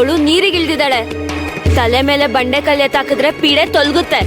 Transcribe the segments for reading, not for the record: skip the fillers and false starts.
ಅವಳು ನೀರಿಗಿಳ್ದಿದ್ದಾಳೆ. ತಲೆ ಮೇಲೆ ಬಂಡೆ ಕಲ್ಲೆ ತಾಕಿದ್ರೆ ಪೀಡೆ ತೊಲಗುತ್ತೆ.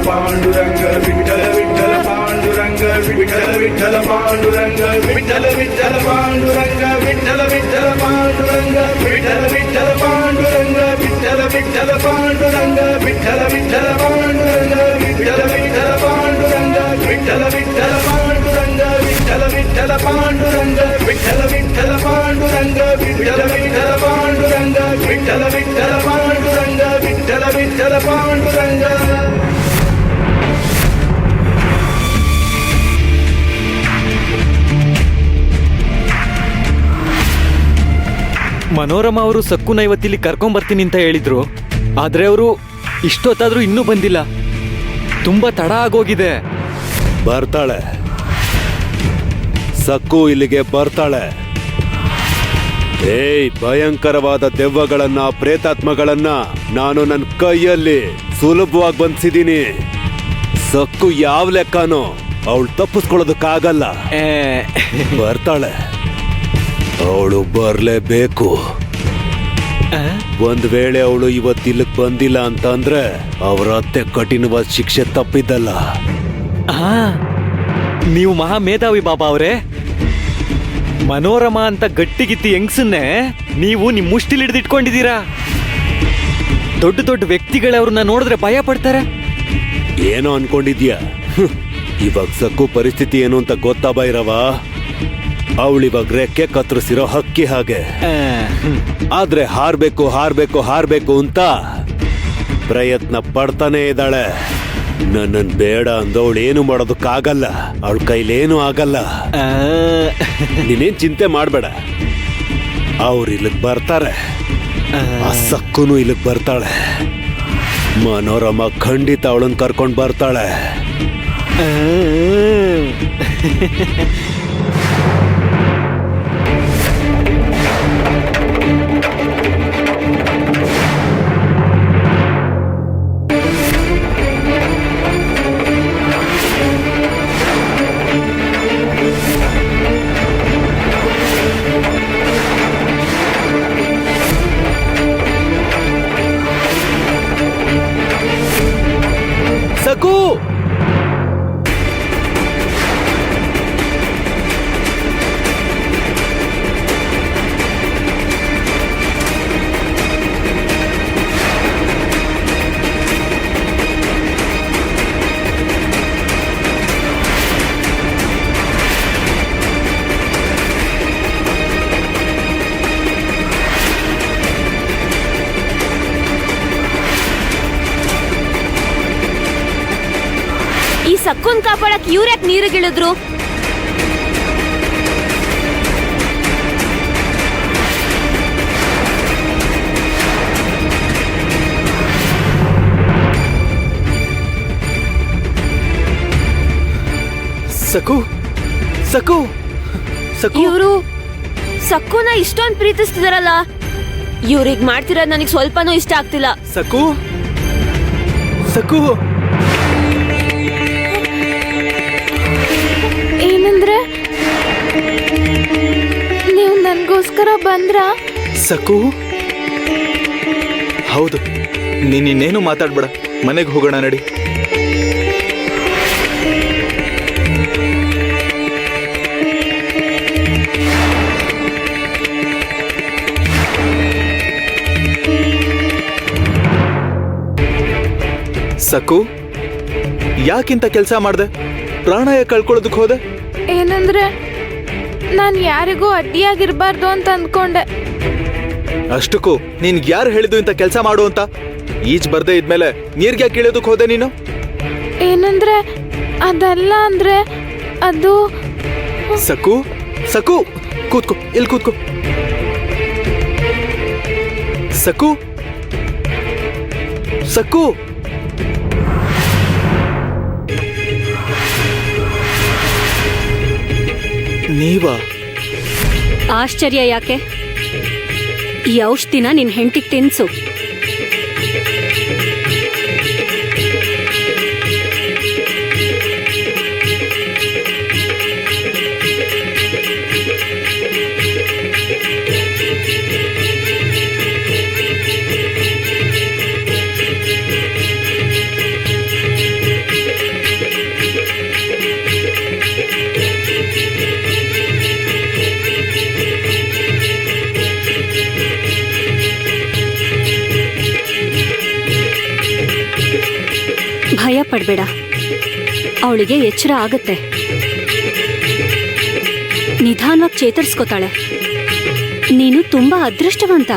पांडुरंग विठ्ठल विठ्ठल पांडुरंग विठ्ठल विठ्ठल पांडुरंग विठ्ठल विठ्ठल पांडुरंग विठ्ठल विठ्ठल पांडुरंग विठ्ठल विठ्ठल पांडुरंग विठ्ठल विठ्ठल पांडुरंग विठ्ठल विठ्ठल पांडुरंग विठ्ठल विठ्ठल पांडुरंग विठ्ठल विठ्ठल पांडुरंग विठ्ठल विठ्ठल पांडुरंग विठ्ठल विठ्ठल पांडुरंग विठ्ठल विठ्ठल पांडुरंग विठ्ठल विठ्ठल पांडुरंग विठ्ठल विठ्ठल पांडुरंग. ಮನೋರಮಾ ಅವರು ಸಕ್ಕುನ ಇವತ್ತಿಲ್ಲಿ ಕರ್ಕೊಂಬರ್ತೀನಿ ಅಂತ ಹೇಳಿದ್ರು. ಆದ್ರೆ ಅವರು ಇಷ್ಟೊತ್ತಾದ್ರೂ ಇನ್ನೂ ಬಂದಿಲ್ಲ. ತುಂಬಾ ತಡ ಆಗೋಗಿದೆ. ಬರ್ತಾಳೆ, ಸಕ್ಕು ಇಲ್ಲಿಗೆ ಬರ್ತಾಳೆ. ಏಯ್, ಭಯಂಕರವಾದ ದೆವ್ವಗಳನ್ನ, ಪ್ರೇತಾತ್ಮಗಳನ್ನ ನಾನು ನನ್ನ ಕೈಯಲ್ಲಿ ಸುಲಭವಾಗಿ ಬಂಧಿಸಿದೀನಿ. ಸಕ್ಕು ಯಾವ ಲೆಕ್ಕನೋ ಅವಳು ತಪ್ಪಿಸ್ಕೊಳ್ಳೋದಕ್ಕಾಗಲ್ಲ. ಬರ್ತಾಳೆ, ಅವಳು ಬರ್ಲೇಬೇಕು. ಒಂದ್ ವೇಳೆ ಅವಳು ಇವತ್ತಿಲ್ಲಕ್ ಬಂದಿಲ್ಲ ಅಂತ ಅಂದ್ರೆ ಅವರ ಅತ್ತೆ ಕಠಿಣವಾದ ಶಿಕ್ಷೆ ತಪ್ಪಿದ್ದಲ್ಲ. ನೀವು ಮಹಾ ಮೇಧಾವಿ ಬಾಬಾ ಅವರೇ. ಮನೋರಮಾ ಅಂತ ಗಟ್ಟಿಗಿತ್ತಿ ಹೆಂಗ್ಸನ್ನೇ ನೀವು ನಿಮ್ ಮುಷ್ಟಿಲ್ ಹಿಡಿದಿಟ್ಕೊಂಡಿದ್ದೀರಾ. ದೊಡ್ಡ ದೊಡ್ಡ ವ್ಯಕ್ತಿಗಳವ್ರನ್ನ ನೋಡಿದ್ರೆ ಭಯ ಪಡ್ತಾರೆ. ಏನೋ ಅನ್ಕೊಂಡಿದ್ಯಾ? ಇವಾಗ ಸಕ್ಕು ಪರಿಸ್ಥಿತಿ ಏನು ಅಂತ ಗೊತ್ತಾ ಭೈರವ? ಅವಳಿವಾಗ ರೆಕ್ಕೆ ಕತ್ತರಿಸಿರೋ ಹಕ್ಕಿ ಹಾಗೆ. ಆದ್ರೆ ಹಾರ್ಬೇಕು ಹಾರ್ಬೇಕು ಹಾರ್ಬೇಕು ಅಂತ ಪ್ರಯತ್ನ ಪಡ್ತಾನೆ ಇದ್ದಾಳೆ. ನನ್ನನ್ ಬೇಡ ಅಂದವಳು ಏನು ಮಾಡೋದಕ್ಕಾಗಲ್ಲ. ಅವಳ ಕೈಲೇನು ಆಗಲ್ಲ. ನೀನೇನ್ ಚಿಂತೆ ಮಾಡ್ಬೇಡ, ಅವ್ರು ಇಲ್ಲಿಗ್ ಬರ್ತಾರೆ. ಆ ಸಕ್ಕುನು ಇಲ್ಲಿಗ್ ಬರ್ತಾಳೆ. ಮನೋರಮಾ ಖಂಡಿತ ಅವಳನ್ನ ಕರ್ಕೊಂಡ್ ಬರ್ತಾಳೆ. ಸಕ್ಕು, ಈ ಸಕ್ಕುನ್ ಕಾಪಾಡಕ್ ಇವ್ರ್ಯಾಕ್ ನೀರಿಗಿಳಿದ್ರು? ಸಕು ಸಕು ಸಕು ಇವರು ಸಕ್ಕುನ ಇಷ್ಟೊಂದು ಪ್ರೀತಿಸ್ತಿದಾರಲ್ಲ, ಇವ್ರಿಗೆ ಮಾಡ್ತಿರೋದು ನನಗೆ ಸ್ವಲ್ಪನೂ ಇಷ್ಟ ಆಗ್ತಿಲ್ಲ. ಸಕು ಸಕು ಏನಂದ್ರೆ ನೀವು ನನಗೋಸ್ಕರ ಬಂದ್ರಾ? ಸಕು ಹೌದು, ನೀನಿನ್ನೇನು ಮಾತಾಡ್ಬೇಡ, ಮನೆಗೆ ಹೋಗೋಣ ನಡಿ. ಸಕು, ಯಾಕಿಂತ ಕೆಲಸ ಮಾಡ್ದೆ? ಪ್ರಾಣ ಯಾಕೆ ಕಳ್ಕೊಳ್ಳೋದಕ್ಕೆ ಹೋದೆ? ಏನಂದ್ರೆ ನಾನು ಯಾರಿಗೂ ಅಡ್ಡಿಯಾಗಿರ್ಬಾರ್ದು ಅಂತ ಅಂದ್ಕೊಂಡೆ. ಅಷ್ಟಕ್ಕೂ ನಿನ್ಗೆ ಯಾರು ಹೇಳಿದ್ದು ಇಂಥ ಕೆಲಸ ಮಾಡು ಅಂತ? ಈಜ್ ಬರ್ದೇ ಇದ್ಮೇಲೆ ನೀರ್ಗೆ ಯಾಕೆ ಇಳಿಯೋದಕ್ಕೆ ಹೋದೆ ನೀನು? ಏನಂದ್ರೆ ಅದಲ್ಲ ಅಂದ್ರೆ ಅದು ಸಕು ಸಕು ಕೂತ್ಕೋ, ಇಲ್ಲಿ ಕೂತ್ಕೋ. ಸಕು ಸಕು ನೀವಾ? ಆಶ್ಚರ್ಯ ಯಾಕೆ? ಈ ಔಷಧಿನ ನಿನ್ ಹೆಂಡತಿಗೆ ತಿನ್ಸು. ಭಯ ಪಡ್ಬೇಡ, ಅವಳಿಗೆ ಎಚ್ಚರ ಆಗತ್ತೆ. ನಿಧಾನವಾಗಿ ಚೇತರಿಸ್ಕೋತಾಳೆ. ನೀನು ತುಂಬಾ ಅದೃಷ್ಟವಂತ.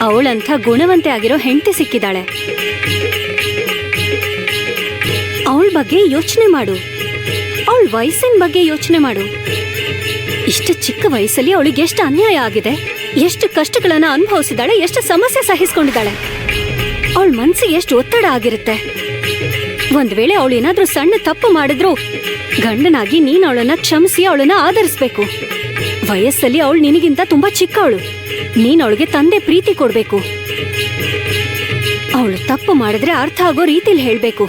ಅವಳಂಥ ಗುಣವಂತೆ ಆಗಿರೋ ಹೆಂಡತಿ ಸಿಕ್ಕಿದಾಳೆ. ಅವಳ ಬಗ್ಗೆ ಯೋಚನೆ ಮಾಡು, ಅವಳ ವಯಸ್ಸಿನ ಬಗ್ಗೆ ಯೋಚನೆ ಮಾಡು. ಇಷ್ಟು ಚಿಕ್ಕ ವಯಸ್ಸಲ್ಲಿ ಅವಳಿಗೆ ಎಷ್ಟು ಅನ್ಯಾಯ ಆಗಿದೆ, ಎಷ್ಟು ಕಷ್ಟಗಳನ್ನ ಅನುಭವಿಸಿದಾಳೆ, ಎಷ್ಟು ಸಮಸ್ಯೆ ಸಹಿಸ್ಕೊಂಡಿದ್ದಾಳೆ. ಅವಳ ಮನ್ಸಿಗೆ ಎಷ್ಟು ಒತ್ತಡ ಆಗಿರುತ್ತೆ. ಒಂದ್ ವೇಳೆ ಅವಳು ಏನಾದ್ರೂ ಸಣ್ಣ ತಪ್ಪು ಮಾಡಿದ್ರು ಗಂಡನಾಗಿ ನೀನ್ ಅವಳನ್ನ ಕ್ಷಮಿಸಿ ಅವಳನ್ನ ಆಧರಿಸ್ಬೇಕು. ವಯಸ್ಸಲ್ಲಿ ಅವಳು ನಿನಗಿಂತ ತುಂಬಾ ಚಿಕ್ಕವಳು. ನೀನ್ ಅವಳಿಗೆ ತಂದೆ ಪ್ರೀತಿ ಕೊಡ್ಬೇಕು. ಅವಳು ತಪ್ಪು ಮಾಡಿದ್ರೆ ಅರ್ಥ ಆಗೋ ರೀತಿಲಿ ಹೇಳ್ಬೇಕು.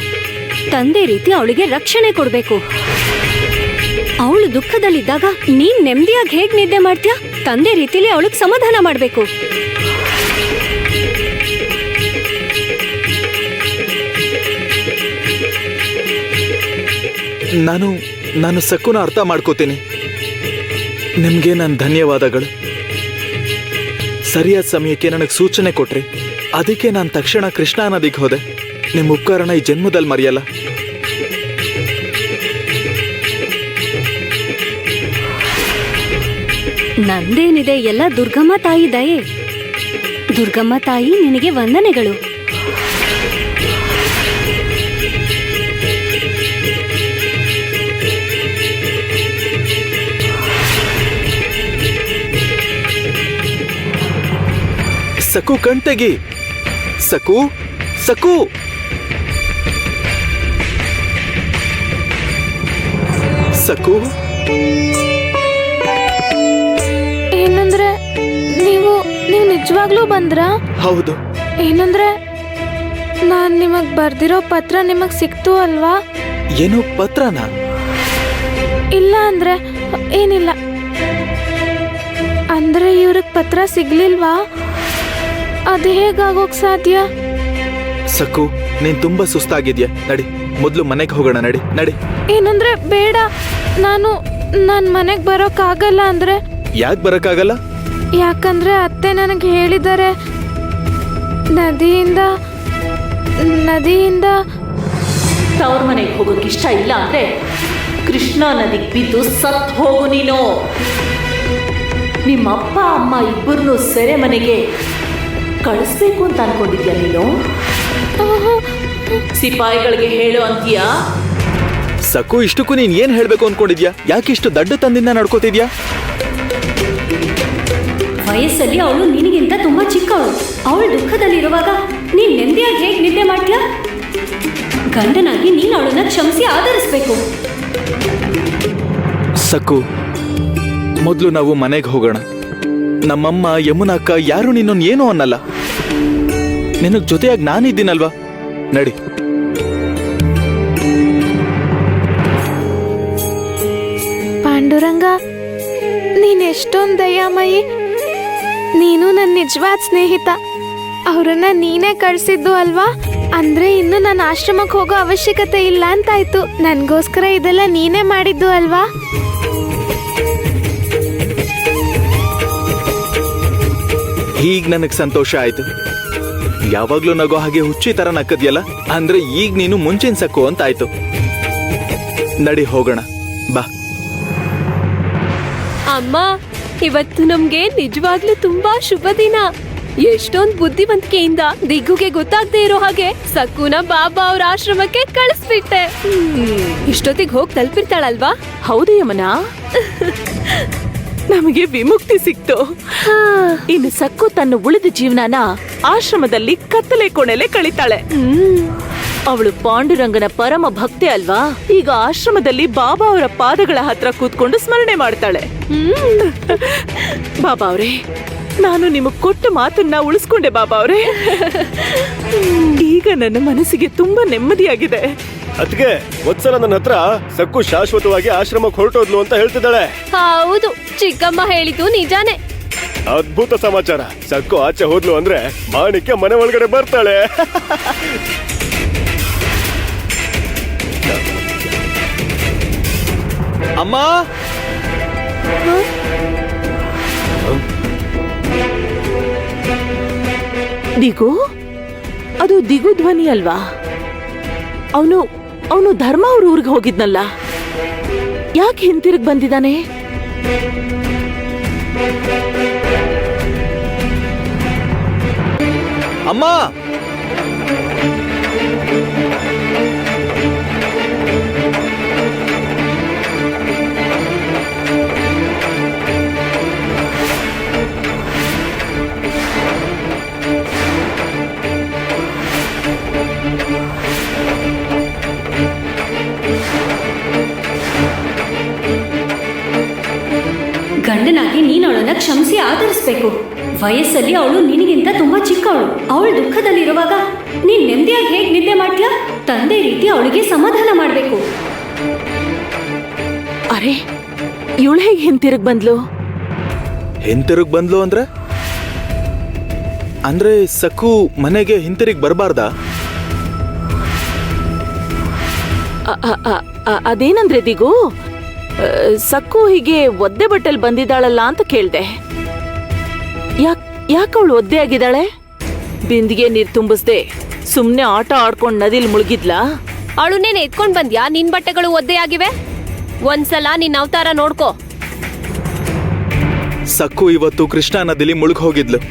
ತಂದೆ ರೀತಿ ಅವಳಿಗೆ ರಕ್ಷಣೆ ಕೊಡ್ಬೇಕು. ಅವಳು ದುಃಖದಲ್ಲಿದ್ದಾಗ ನೀನ್ ನೆಮ್ಮದಿಯಾಗಿ ಹೇಗ್ ನಿದ್ದೆ ಮಾಡ್ತೀಯ? ತಂದೆ ರೀತಿಲಿ ಅವಳಿಗೆ ಸಮಾಧಾನ ಮಾಡ್ಬೇಕು. ನಾನು ಸಕ್ಕುನ ಅರ್ಥ ಮಾಡ್ಕೋತೀನಿ. ನಿಮ್ಗೆ ನನ್ನ ಧನ್ಯವಾದಗಳು. ಸರಿಯಾದ ಸಮಯಕ್ಕೆ ನನಗೆ ಸೂಚನೆ ಕೊಟ್ರಿ. ಅದಕ್ಕೆ ನಾನು ತಕ್ಷಣ ಕೃಷ್ಣಾ ನದಿಗೆ ಹೋದೆ. ನಿಮ್ಮ ಉಪಕಾರನ ಈ ಜನ್ಮದಲ್ಲಿ ಮರೆಯಲ್ಲ. ನಂದೇನಿದೆ, ಎಲ್ಲ ದುರ್ಗಮ್ಮ ತಾಯಿ ದಯೆ. ದುರ್ಗಮ್ಮ ತಾಯಿ ನಿನಗೆ ವಂದನೆಗಳು. ಸಕು ಕಣ್ತೆಗಿ. ಸಕು ಸಕು ಸಕು ಏನಂದ್ರೆ ನೀವು ನಿಜವಾಗ್ಲೂ ಬಂದ್ರಾ? ಹೌದು. ಏನಂದ್ರೆ ನಾನ್ ನಿಮಗ್ ಬರ್ದಿರೋ ಪತ್ರ ನಿಮಗ್ ಸಿಕ್ತು ಅಲ್ವಾ? ಏನು ಪತ್ರನಾ? ಇಲ್ಲ ಅಂದ್ರೆ ಏನಿಲ್ಲ. ಅಂದ್ರೆ ಇವ್ರಿಗೆ ಪತ್ರ ಸಿಗ್ಲಿಲ್ವಾ? ಅದು ಹೇಗಾಗೋಕ್ ಸಾಧ್ಯ? ಸಕು, ನೀನ್ ತುಂಬಾ ಸುಸ್ತಾಗಿದ್ಯಾ. ನಡಿ, ಮೊದ್ಲು ಮನೆಗೆ ಹೋಗೋಣ. ನಡಿ ನಡಿ. ಏನಂದ್ರೆ ಬೇಡ, ನಾನ್ ಮನೆಗ್ ಬರೋಕ್ಕಾಗಲ್ಲ. ಅಂದ್ರೆ ಯಾಕೆ ಬರಕ್ಕಾಗಲ್ಲ? ಯಾಕಂದ್ರೆ ಅತ್ತೆ ನನಗೆ ಹೇಳಿದ್ದಾರೆ, ನದಿಯಿಂದ ತವ್ರ ಮನೆಗೆ ಹೋಗೋಕೆ ಇಷ್ಟ ಇಲ್ಲ ಅಂದ್ರೆ ಕೃಷ್ಣಾ ನದಿಗೆ ಬಿದ್ದು ಸತ್ ಹೋಗು ನೀನು. ನಿಮ್ಮ ಅಪ್ಪ ಅಮ್ಮ ಇಬ್ಬರನ್ನು ಸೆರೆ ಮನೆಗೆ ಕಳಿಸ್ಬೇಕು ಅಂತ ಅನ್ಕೊಂಡಿದ್ಯಾ ನೀನು? ಸಿಪಾಯಿಗಳಿಗೆ ಹೇಳು ಅಂತೀಯಾ? ಸಕು, ಇಷ್ಟಕ್ಕೂ ನೀನ್ ಏನ್ ಹೇಳ್ಬೇಕು ಅನ್ಕೊಂಡಿದ್ಯಾ? ಯಾಕಿಷ್ಟು ದಡ್ಡ ತಂದಿಂದ ನಡ್ಕೋತಿದ್ಯಾ? ವಯಸ್ಸಲ್ಲಿ ಅವಳು ನಿನಗಿಂತ ತುಂಬಾ ಚಿಕ್ಕವಳು. ಅವಳು ದುಃಖದಲ್ಲಿರುವಾಗ ನೀನ್ ನೆಮ್ಮದಿಯಾಗಿ ಹೇಗೆ ನಿದ್ದೆ ಮಾಡ್ತೀಯಾ? ಗಂಡನಾಗಿ ನೀನು ಅವಳನ್ನ ಕ್ಷಮಿಸಿ ಆಧರಿಸ್ಬೇಕು. ಸಕ್ಕು, ಮೊದಲು ನಾವು ಮನೆಗೆ ಹೋಗೋಣ. ನಮ್ಮಮ್ಮ ಯಮುನಾ ಅಕ್ಕ ಯಾರು ನಿನ್ನೊಂದು ಏನೂ ಅನ್ನಲ್ಲ. ನಿನಗ್ ಜೊತೆಯಾಗಿ ನಾನಿದ್ದೀನಲ್ವಾ, ನಡಿ. ಪಾಂಡುರಂಗ, ನೀನ್ ಎಷ್ಟೊಂದ್ ದಯಾಮಯಿ. ನೀನು ನನ್ನ ನಿಜವಾದ ಸ್ನೇಹಿತ. ಅವ್ರನ್ನ ನೀನೇ ಕಳ್ಸಿದ್ದು ಅಲ್ವಾ? ಅಂದ್ರೆ ಇನ್ನು ನನ್ನ ಆಶ್ರಮಕ್ಕೆ ಹೋಗೋ ಅವಶ್ಯಕತೆ ಇಲ್ಲ ಅಂತಾಯ್ತು. ನನ್ಗೋಸ್ಕರ ಇದೆಲ್ಲ ನೀನೇ ಮಾಡಿದ್ದು ಅಲ್ವಾ? ಈಗ ನನಗ್ ಸಂತೋಷ ಆಯ್ತು. ಯಾವಾಗ್ಲೂ ನಗೋ ಹಾಗೆ ಹುಚ್ಚಿ ತರ ನಕ್ಕದ್ಯಲ್ಲ, ಅಂದ್ರೆ ಈಗ ನೀನು ಮುಂಚಿನ ಸಕ್ಕು ಅಂತ ಆಯ್ತು. ನಡಿ ಹೋಗೋಣ, ಬಾ. ಅಮ್ಮ, ಇವತ್ತು ನಮ್ಗೆ ನಿಜವಾಗ್ಲೂ ತುಂಬಾ ಶುಭ ದಿನ. ಎಷ್ಟೊಂದ್ ಬುದ್ಧಿವಂತಿಕೆಯಿಂದ ದಿಗ್ಗುಗೆ ಗೊತ್ತಾಗದೆ ಇರೋ ಹಾಗೆ ಸಕ್ಕುನ ಬಾಬಾ ಅವ್ರ ಆಶ್ರಮಕ್ಕೆ ಕಳಿಸ್ಬಿಟ್ಟೆ. ಇಷ್ಟೊತ್ತಿಗೆ ಹೋಗಿ ತಲುಪಿರ್ತಾಳಲ್ವಾ? ಹೌದು ಯಮನ, ನಮಗೆ ವಿಮುಕ್ತಿ ಸಿಕ್ತು. ಇನ್ನು ಸಕ್ಕು ತನ್ನ ಉಳಿದ ಜೀವನನ ಆಶ್ರಮದಲ್ಲಿ ಕತ್ತಲೆ ಕೋಣೆಲೆ ಕಳೀತಾಳೆ. ಅವಳು ಪಾಂಡುರಂಗನ ಪರಮ ಭಕ್ತೆ ಅಲ್ವಾ? ಈಗ ಆಶ್ರಮದಲ್ಲಿ ಬಾಬಾ ಅವರ ಪಾದಗಳ ಹತ್ರ ಕೂತ್ಕೊಂಡು ಸ್ಮರಣೆ ಮಾಡ್ತಾಳೆ. ಬಾಬಾ ಅವ್ರೆ, ನಾನು ನಿಮಗ್ ಕೊಟ್ಟ ಮಾತನ್ನ ಉಳಿಸ್ಕೊಂಡೆ ಬಾಬಾ ಅವ್ರೆ. ಈಗ ನನ್ನ ಮನಸ್ಸಿಗೆ ತುಂಬಾ ನೆಮ್ಮದಿಯಾಗಿದೆ. ಅದ್ಕೆ ವತ್ಸಲ ನನ್ನ ಹತ್ರ ಸಕ್ಕು ಶಾಶ್ವತವಾಗಿ ಆಶ್ರಮಕ್ಕೆ ಹೊರಟೋದ್ಲು ಅಂತ ಹೇಳ್ತಿದ್ದಾಳೆ. ಹೌದು, ಚಿಕ್ಕಮ್ಮ ಹೇಳಿದ್ದು ನಿಜಾನೇ. ಅದ್ಭುತ ಸಮಾಚಾರ. ಸಕ್ಕು ಆಚೆ ಹೋದ್ಲು ಅಂದ್ರೆ ಮಾಣಿಕ್ಯ ಮನೆ ಒಳಗಡೆ ಬರ್ತಾಳೆ. ಅಮ್ಮ, ದಿಗು, ಅದು ದಿಗು ಧ್ವನಿ ಅಲ್ವಾ? ಅವನು ಧರ್ಮ ಅವ್ರ ಊರಿಗೆ ಹೋಗಿದ್ನಲ್ಲ, ಯಾಕೆ ಹಿಂತಿರುಗಿ ಬಂದಿದ್ದಾನೆ? ಅಮ್ಮ, ಗಂಡನಾಗಿ ನೀನು ಅವಳನ್ನ ಕ್ಷಮಿಸಿ ಆದರಿಸ್ಬೇಕು. ವಯಸ್ಸಲ್ಲಿ ಅವಳು ನಿನಗಿಂತ ತುಂಬಾ ಚಿಕ್ಕವಳು. ಅವಳು ದುಃಖದಲ್ಲಿರುವಾಗ ನೀನ್ ನೆಮ್ಮದಿಯಾಗಿ ಹೇಗ್ ನಿದ್ದೆ ಮಾಡ್ತೀಯ? ತಂದೆ ರೀತಿ ಅವಳಿಗೆ ಸಮಾಧಾನ ಮಾಡ್ಬೇಕು. ಅರೆ, ಇವಳು ಹೇಗೆ ಹಿಂತಿರುಗಿ ಬಂದ್ಲು? ಹಿಂತಿರುಗ್ ಬಂದ್ಲು ಅಂದ್ರೆ ಸಕ್ಕು ಮನೆಗೆ ಹಿಂತಿರುಗಿ ಬರಬಾರ್ದಾ? ಅದೇನಂದ್ರೆ ದಿಗು, ಸಕ್ಕು ಹೀಗೆ ಒದ್ದೆ ಬಟ್ಟೆಲ್ ಬಂದಿದ್ದಾಳಲ್ಲ ಅಂತ ಕೇಳ್ದೆ. ಯಾಕವಳು ಒದ್ದೆ ಆಗಿದ್ದಾಳೆ? ಬಿಂದಿಗೆ ನೀರ್ ತುಂಬಿಸ್ದೆ ಸುಮ್ನೆ ಆಟ ಆಡ್ಕೊಂಡ್ ನದಿಲ್ ಮುಳುಗಿದ್ಲಾ? ಅವಳನ್ನೇನ್ ಎತ್ಕೊಂಡ್ ಬಂದ್ಯಾ? ನಿನ್ ಬಟ್ಟೆಗಳು ಒದ್ದೆ ಆಗಿವೆ. ಒಂದ್ಸಲ ನಿನ್ ಅವತಾರ ನೋಡ್ಕೋ. ಸಕ್ಕು ಇವತ್ತು ಕೃಷ್ಣಾ ನದಿಲಿ ಮುಳುಗ್ ಹೋಗಿದ್ಲು.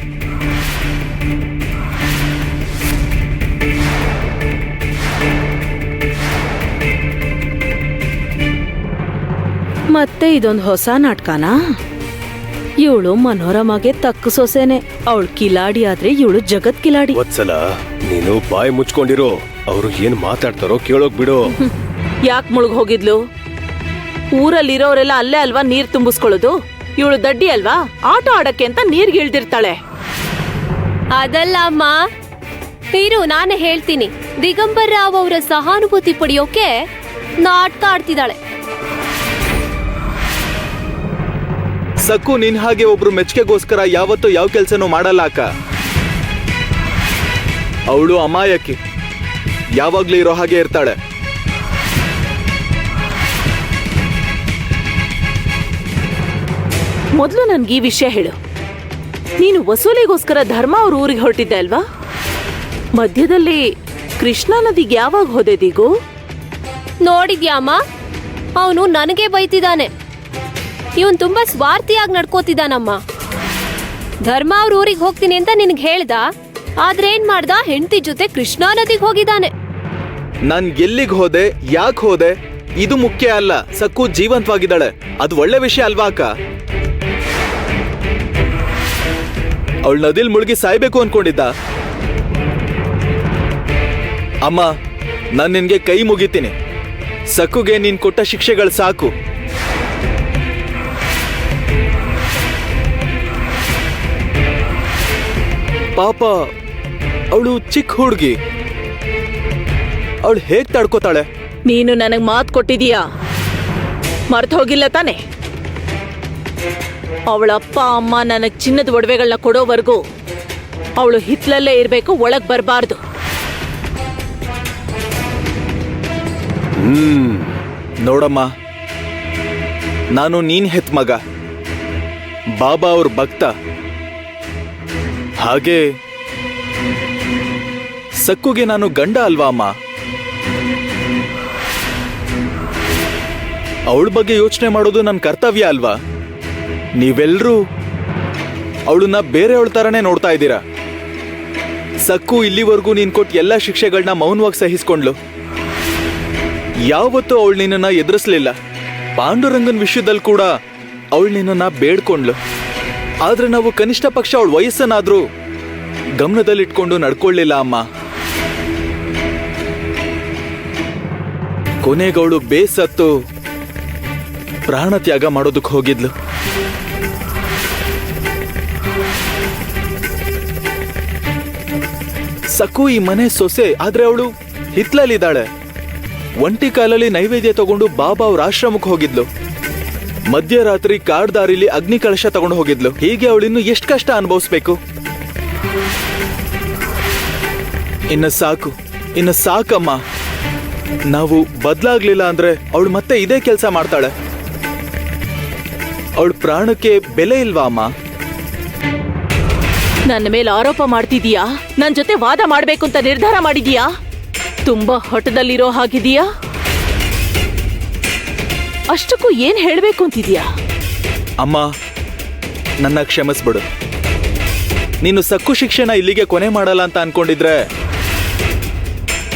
ಮತ್ತೆ ಇದೊಂದು ಹೊಸ ನಾಟಕನಾ? ಇವಳು ಮನೋರಮಗೆ ತಕ್ಕ ಸೊಸೆನೆ. ಅವಳು ಕಿಲಾಡಿ ಆದ್ರೆ ಇವಳು ಜಗತ್ ಕಿಲಾಡಿ. ವತ್ಸಲ, ನೀನು ಬಾಯಿ ಮುಚ್ಕೊಂಡಿರೋ. ಅವ್ರು ಏನ್ ಮಾತಾಡ್ತಾರೋ ಕೇಳೋಕ್ ಬಿಡು. ಯಾಕೆ ಮುಳುಗ್ ಹೋಗಿದ್ಲು? ಊರಲ್ಲಿರೋರೆಲ್ಲ ಅಲ್ಲೇ ಅಲ್ವಾ ನೀರ್ ತುಂಬಿಸ್ಕೊಳ್ಳೋದು? ಇವಳು ದಡ್ಡಿ ಅಲ್ವಾ? ಆಟ ಆಡಕ್ಕೆ ಅಂತ ನೀರ್ಗೆ ಇಳ್ದಿರ್ತಾಳೆ. ಅದಲ್ಲ ಅಮ್ಮ, ಇರು ನಾನೇ ಹೇಳ್ತೀನಿ. ದಿಗಂಬರ್ ರಾವ್ ಅವರ ಸಹಾನುಭೂತಿ ಪಡೆಯೋಕೆ ನಾಟಕ ಆಡ್ತಿದ್ದಾಳೆ. ಸಕ್ಕು ನಿನ್ ಹಾಗೆ ಒಬ್ರು ಮೆಚ್ಚುಗೆಗೋಸ್ಕರ ಯಾವತ್ತೂ ಯಾವ ಕೆಲ್ಸನೂ ಮಾಡಲ್ಲ ಅಕ್ಕ. ಅವಳು ಅಮಾಯಕಿ, ಯಾವಾಗ್ಲೂ ಇರೋ ಹಾಗೆ ಇರ್ತಾಳೆ. ಮೊದ್ಲು ನನ್ಗೆ ಈ ವಿಷಯ ಹೇಳು. ನೀನು ವಸೂಲಿಗೋಸ್ಕರ ಧರ್ಮ ಅವ್ರ ಊರಿಗೆ ಹೊರಟಿದ್ದೆ ಅಲ್ವಾ? ಮಧ್ಯದಲ್ಲಿ ಕೃಷ್ಣಾ ನದಿಗೆ ಯಾವಾಗ ಹೋದೆ ದಿಗು? ನೋಡಿದ್ಯಾಮ್ಮ, ಅವನು ನನಗೆ ಬೈತಿದ್ದಾನೆ. ಇವನ್ ತುಂಬಾ ಸ್ವಾರ್ಥಿಯಾಗಿ ನಡ್ಕೋತಿದ್ದಾನಮ್ಮ. ಧರ್ಮ ಅವ್ರ ಊರಿಗೆ ಹೋಗ್ತೀನಿ ಅಂತ ನಿನ್ಗೆ ಹೇಳ್ದ, ಆದ್ರೆ ಏನ್ ಮಾಡ್ದ? ಹೆಂಡತಿ ಜೊತೆ ಕೃಷ್ಣಾ ನದಿಗೆ ಹೋಗಿದ್ದಾನೆ. ನಾನ್ ಎಲ್ಲಿಗೆ ಹೋದೆ, ಯಾಕೆ ಹೋದೆ, ಇದು ಮುಖ್ಯ ಅಲ್ಲ. ಸಕ್ಕು ಜೀವಂತವಾಗಿದ್ದಾಳೆ, ಅದು ಒಳ್ಳೆ ವಿಷಯ ಅಲ್ವಾ ಅಕ್ಕ? ಅವಳು ನದಿಲ್ ಮುಳುಗಿ ಸಾಯ್ಬೇಕು ಅನ್ಕೊಂಡಿದ್ದ? ಅಮ್ಮ, ನಾನ್ ನಿನ್ಗೆ ಕೈ ಮುಗಿತೀನಿ. ಸಕ್ಕುಗೆ ನೀನ್ ಕೊಟ್ಟ ಶಿಕ್ಷೆಗಳು ಸಾಕು. ಪಾಪ ಅವಳು ಚಿಕ್ಕ ಹುಡುಗಿ, ಅವಳು ಹೇಗ್ ತಡ್ಕೋತಾಳೆ? ನೀನು ನನಗ್ ಮಾತ್ ಕೊಟ್ಟಿದೀಯಾ, ಮರ್ತ್ ಹೋಗಿಲ್ಲ ತಾನೆ? ಅವಳ ಅಪ್ಪ ಅಮ್ಮ ನನಗ್ ಚಿನ್ನದ ಒಡವೆಗಳನ್ನ ಕೊಡೋವರೆಗೂ ಅವಳು ಹಿತ್ಲಲ್ಲೇ ಇರ್ಬೇಕು, ಒಳಗ್ ಬರಬಾರ್ದು. ನೋಡಮ್ಮ, ನಾನು ನೀನ್ ಹೆತ್ ಮಗ, ಬಾಬಾ ಅವ್ರ ಭಕ್ತ. ಹಾಗೆ ಸಕ್ಕುಗೆ ನಾನು ಗಂಡ ಅಲ್ವಾ ಅಮ್ಮ? ಅವಳ ಬಗ್ಗೆ ಯೋಚನೆ ಮಾಡೋದು ನನ್ನ ಕರ್ತವ್ಯ ಅಲ್ವಾ? ನೀವೆಲ್ಲರೂ ಅವಳನ್ನ ಬೇರೆಯವಳ ತರನೇ ನೋಡ್ತಾ ಇದ್ದೀರಾ. ಸಕ್ಕು ಇಲ್ಲಿವರೆಗೂ ನೀನ್ ಕೊಟ್ಟು ಎಲ್ಲ ಶಿಕ್ಷೆಗಳನ್ನ ಮೌನವಾಗಿ ಸಹಿಸ್ಕೊಂಡ್ಲು. ಯಾವತ್ತೂ ಅವಳು ನಿನ್ನನ್ನ ಎದುರಿಸ್ಲಿಲ್ಲ. ಪಾಂಡುರಂಗನ್ ವಿಷಯದಲ್ಲಿ ಕೂಡ ಅವಳು ನಿನ್ನನ್ನ ಬೇಡ್ಕೊಂಡ್ಲು. ಆದ್ರೆ ನಾವು ಕನಿಷ್ಠ ಪಕ್ಷ ಅವಳ ವಯಸ್ಸನ್ನಾದ್ರೂ ಗಮನದಲ್ಲಿಟ್ಕೊಂಡು ನಡ್ಕೊಳ್ಳಿಲ್ಲ ಅಮ್ಮ. ಕೊನೆಗವಳು ಬೇಸತ್ತು ಪ್ರಾಣ ತ್ಯಾಗ ಮಾಡೋದಕ್ಕೆ ಹೋಗಿದ್ಲು. ಸಕ್ಕು ಈ ಮನೆ ಸೊಸೆ, ಆದ್ರೆ ಅವಳು ಹಿತ್ಲಲ್ಲಿದ್ದಾಳೆ. ಒಂಟಿ ಕಾಲಲ್ಲಿ ನೈವೇದ್ಯ ತಗೊಂಡು ಬಾಬಾ ಅವ್ರ ಆಶ್ರಮಕ್ಕೆ ಹೋಗಿದ್ಲು. ಮಧ್ಯರಾತ್ರಿ ಕಾಡ್ ದಾರಿಲಿ ಅಗ್ನಿ ಕಳಶ ತಗೊಂಡು ಹೋಗಿದ್ಲು. ಹೀಗೆ ಅವಳಿನ್ನು ಎಷ್ಟು ಕಷ್ಟ ಅನುಭವಿಸ್ಬೇಕು? ಇನ್ನು ಸಾಕಮ್ಮ. ನಾವು ಬದಲಾಗ್ಲಿಲ್ಲ ಅಂದ್ರೆ ಅವಳು ಮತ್ತೆ ಇದೇ ಕೆಲಸ ಮಾಡ್ತಾಳೆ. ಅವಳ ಪ್ರಾಣಕ್ಕೆ ಬೆಲೆ ಇಲ್ವಾ ಅಮ್ಮ? ನನ್ನ ಮೇಲೆ ಆರೋಪ ಮಾಡ್ತಿದೀಯಾ? ನನ್ ಜೊತೆ ವಾದ ಮಾಡ್ಬೇಕು ಅಂತ ನಿರ್ಧಾರ ಮಾಡಿದೀಯಾ? ತುಂಬಾ ಹಠದಲ್ಲಿರೋ ಹಾಗಿದೀಯಾ? ಅಷ್ಟಕ್ಕೂ ಏನ್ ಹೇಳ್ಬೇಕು ಅಂತಿದ್ಯಾ? ಅಮ್ಮ, ನನ್ನ ಕ್ಷಮಿಸ್ಬಿಡು. ನೀನು ಸಕ್ಕು ಶಿಕ್ಷಣ ಇಲ್ಲಿಗೆ ಕೊನೆ ಮಾಡಲ್ಲ ಅಂತ ಅನ್ಕೊಂಡಿದ್ರೆ,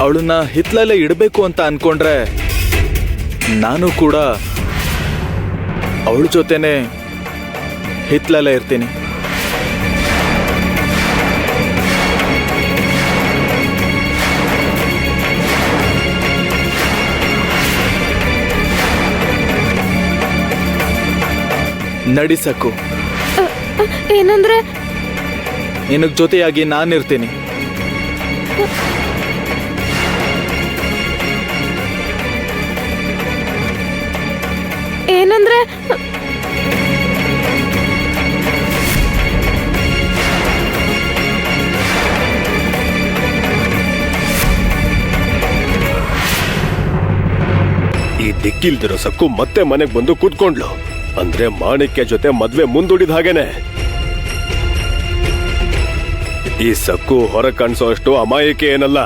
ಅವಳನ್ನ ಹಿತ್ಲಲ್ಲೇ ಇಡಬೇಕು ಅಂತ ಅನ್ಕೊಂಡ್ರೆ, ನಾನು ಕೂಡ ಅವಳ ಜೊತೆನೆ ಹಿತ್ಲಲ್ಲೇ ಇರ್ತೀನಿ. ನಡಿ ಸಕ್ಕು, ಏನಂದ್ರೆ? ನಿನಗ್ ಜೊತೆಯಾಗಿ ನಾನಿರ್ತೀನಿ. ಏನಂದ್ರೆ? ಈ ದಿಕ್ಕಿಲ್ದಿರೋ ಸಕ್ಕು ಮತ್ತೆ ಮನೆಗ್ ಬಂದು ಕೂತ್ಕೊಂಡ್ಲು ಅಂದ್ರೆ ಮಾಣಿಕ್ಯ ಜೊತೆ ಮದ್ವೆ ಮುಂದೂಡಿದ ಹಾಗೇನೆ. ಈ ಸಕ್ಕು ಹೊರ ಕಾಣಿಸೋ ಅಷ್ಟು ಅಮಾಯಕ್ಕೆ ಏನಲ್ಲ.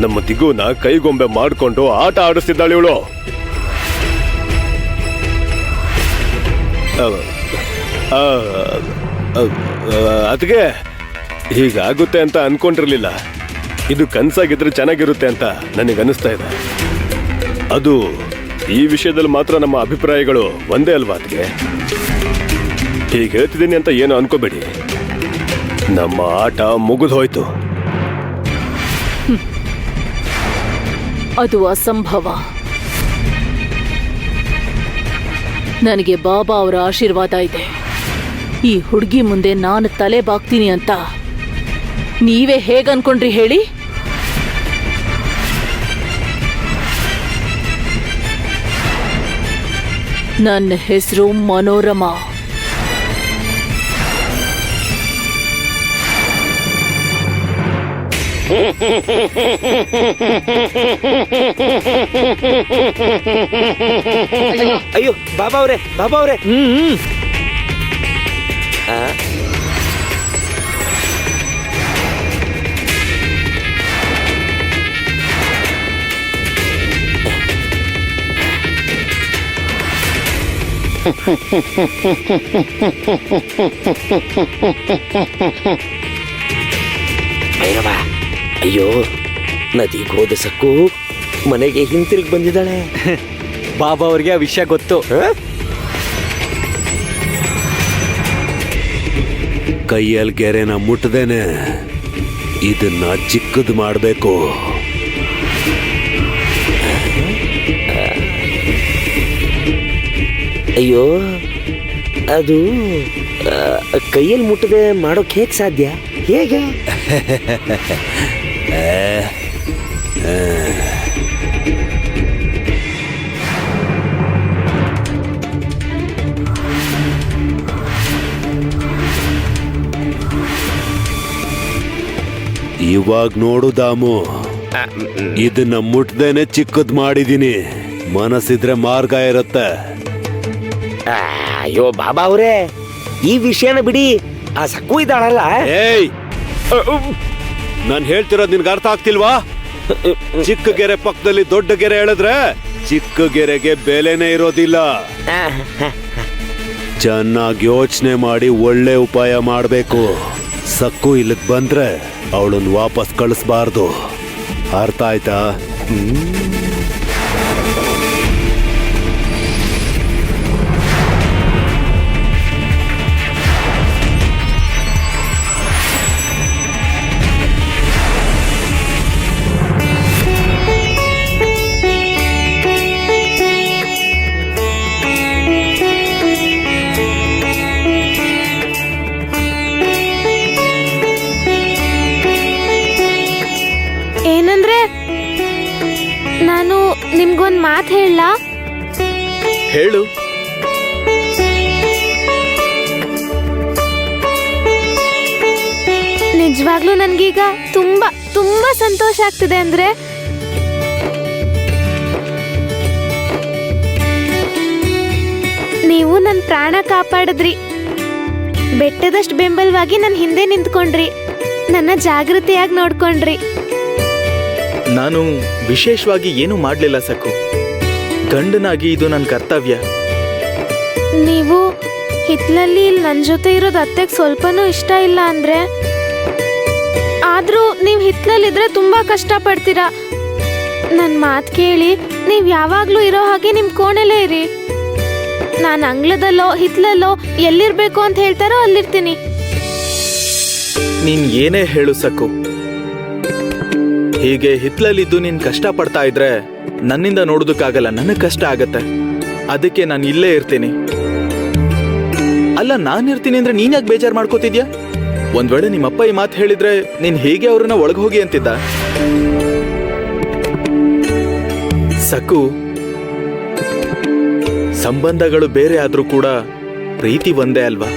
ನಮ್ಮ ದಿಗುನ ಕೈಗೊಂಬೆ ಮಾಡ್ಕೊಂಡು ಆಟ ಆಡಿಸ್ತಿದ್ದಾಳೆ ಇವಳು. ಅದಕ್ಕೆ ಹೀಗಾಗುತ್ತೆ ಅಂತ ಅನ್ಕೊಂಡಿರ್ಲಿಲ್ಲ. ಇದು ಕನ್ಸಾಗಿದ್ರೆ ಚೆನ್ನಾಗಿರುತ್ತೆ ಅಂತ ನನಗನ್ನಿಸ್ತಾ ಇದೆ. ಅದು ಈ ವಿಷಯದಲ್ಲಿ ಮಾತ್ರ ನಮ್ಮ ಅಭಿಪ್ರಾಯಗಳು ಒಂದೇ ಅಲ್ವಾ? ಅದಕ್ಕೆ ಹೀಗೆ ಹೇಳ್ತಿದ್ದೀನಿ ಅಂತ ಏನು ಅನ್ಕೋಬೇಡಿ. ನಮ್ಮ ಆಟ ಮುಗಿದು ಹೋಯ್ತು. ಅದು ಅಸಂಭವ. ನನಗೆ ಬಾಬಾ ಅವರ ಆಶೀರ್ವಾದ ಇದೆ. ಈ ಹುಡುಗಿ ಮುಂದೆ ನಾನು ತಲೆ ಬಾಗ್ತೀನಿ ಅಂತ ನೀವೇ ಹೇಗನ್ಕೊಂಡ್ರಿ ಹೇಳಿ? ನನ್ನ ಹೆಸರು ಮನೋರಮಾ. ಅಯ್ಯೋ ಬಾಬಾ ಅವ್ರೆ, ಬಾಬಾ ಅವ್ರೆ. ಭೈರವ, ಅಯ್ಯೋ, ನದಿಗೆ ಹೋದ ಸಕ್ಕು ಮನೆಗೆ ಹಿಂತಿರುಗಿ ಬಂದಿದ್ದಾಳೆ. ಬಾಬಾ ಅವ್ರಿಗೆ ಆ ವಿಷಯ ಗೊತ್ತು. ಕೈಯಲ್ಲಿ ಗೆರೆನ ಮುಟ್ಟದೇನೆ ಇದನ್ನ ಚಿಕ್ಕದು ಮಾಡಬೇಕು. ಅಯ್ಯೋ, ಅದು ಕೈಯಲ್ಲಿ ಮುಟ್ಟದೆ ಮಾಡೋಕ್ ಹೇಗ್ ಸಾಧ್ಯ? ಹೇಗೆ? ಇವಾಗ ನೋಡು ದಾಮು, ಇದನ್ನ ಮುಟ್ದೇನೆ ಚಿಕ್ಕದ್ ಮಾಡಿದೀನಿ. ಮನಸ್ಸಿದ್ರೆ ಮಾರ್ಗ ಇರುತ್ತೆ. ಅಯ್ಯೋ ಬಾಬಾ ಅವ್ರೆ, ಈ ವಿಷಯನ ಬಿಡಿ. ಆ ಸಕ್ಕು ಇದ್ದಾಳಲ್ಲ. ಏಯ್, ನಾನ್ ಹೇಳ್ತಿರೋದು ನಿನ್ಗೆ ಅರ್ಥ ಆಗ್ತಿಲ್ವಾ? ಚಿಕ್ಕ ಗೆರೆ ಪಕ್ಕದಲ್ಲಿ ದೊಡ್ಡ ಗೆರೆ ಹೇಳಿದ್ರೆ ಚಿಕ್ಕ ಗೆರೆಗೆ ಬೆಲೆನೇ ಇರೋದಿಲ್ಲ. ಚೆನ್ನಾಗಿ ಯೋಚನೆ ಮಾಡಿ ಒಳ್ಳೆ ಉಪಾಯ ಮಾಡ್ಬೇಕು. ಸಕ್ಕು ಇಲ್ಲಿಗೆ ಬಂದ್ರೆ ಅವಳನ್ನ ವಾಪಸ್ ಕಳಿಸ್ಬಾರ್ದು. ಅರ್ಥ ಆಯ್ತಾ? ಏನಂದ್ರೆ, ನಾನು ನಿಮ್ಗೊಂದ್ ಮಾತು ಹೇಳಲಾ? ಹೇಳು. ನಿಜವಾಗ್ಲೂ ನನ್ಗೀಗ ತುಂಬಾ ತುಂಬಾ ಸಂತೋಷ ಆಗ್ತಿದೆ. ಅಂದ್ರೆ ನೀವು ನನ್ನ ಪ್ರಾಣ ಕಾಪಾಡಿದ್ರಿ. ಬೆಟ್ಟದಷ್ಟು ಬೆಂಬಲವಾಗಿ ನನ್ನ ಹಿಂದೆ ನಿಂತ್ಕೊಂಡ್ರಿ. ನನ್ನ ಜಾಗೃತಿಯಾಗಿ ನೋಡ್ಕೊಂಡ್ರಿ. ನಾನು ವಿಶೇಷವಾಗಿ ಏನು ಮಾಡ್ಲಿಲ್ಲ ಸಕ್ಕು. ಗಂಡನಾಗಿ ಇದು ನನ್ನ ಕರ್ತವ್ಯ. ನೀವು ಹಿತ್ಲಲ್ಲಿ ಇಲ್ಲಿ ನನ್ನ ಜೊತೆ ಇರೋದು ಅತ್ತೆಗೆ ಸ್ವಲ್ಪನೂ ಇಷ್ಟ ಇಲ್ಲ ಅಂದ್ರೆ, ಆದ್ರೂ ನೀವು ಹಿತ್ಲಲ್ಲಿದ್ರೆ ತುಂಬಾ ಕಷ್ಟ ಪಡ್ತೀರಾ. ನನ್ನ ಮಾತು ಕೇಳಿ ನೀವು ಯಾವಾಗ್ಲೂ ಇರೋ ಹಾಗೆ ನಿಮ್ ಕೋಣೆಲೇ ಇರಿ. ನಾನು ಅಂಗ್ಲದಲ್ಲೋ ಹಿತ್ಲಲ್ಲೋ ಎಲ್ಲಿರ್ಬೇಕು ಅಂತ ಹೇಳ್ತಾರೋ ಅಲ್ಲಿರ್ತೀನಿ. ನೀನ್ ಏನೇ ಹೇಳು ಸಕ್ಕು, ಹೀಗೆ ಹಿತ್ಲಲ್ಲಿದ್ದು ನೀನ್ ಕಷ್ಟ ಪಡ್ತಾ ಇದ್ರೆ ನನ್ನಿಂದ ನೋಡೋದಕ್ಕಾಗಲ್ಲ. ನನಗ್ ಕಷ್ಟ ಆಗತ್ತೆ. ಅದಕ್ಕೆ ನಾನು ಇಲ್ಲೇ ಇರ್ತೀನಿ. ಅಲ್ಲ, ನಾನಿರ್ತೀನಿ ಅಂದ್ರೆ ನೀನ್ ಯಾಕೆ ಬೇಜಾರು ಮಾಡ್ಕೋತಿದ್ಯಾ? ಒಂದ್ ವೇಳೆ ನಿಮ್ಮಪ್ಪ ಈ ಮಾತು ಹೇಳಿದ್ರೆ ನೀನ್ ಹೇಗೆ ಅವ್ರನ್ನ ಒಳಗೆ ಹೋಗಿ ಅಂತಿದ್ದ? ಸಕ್ಕು, ಸಂಬಂಧಗಳು ಬೇರೆ ಆದ್ರೂ ಕೂಡ ಪ್ರೀತಿ ಒಂದೇ ಅಲ್ವಾ?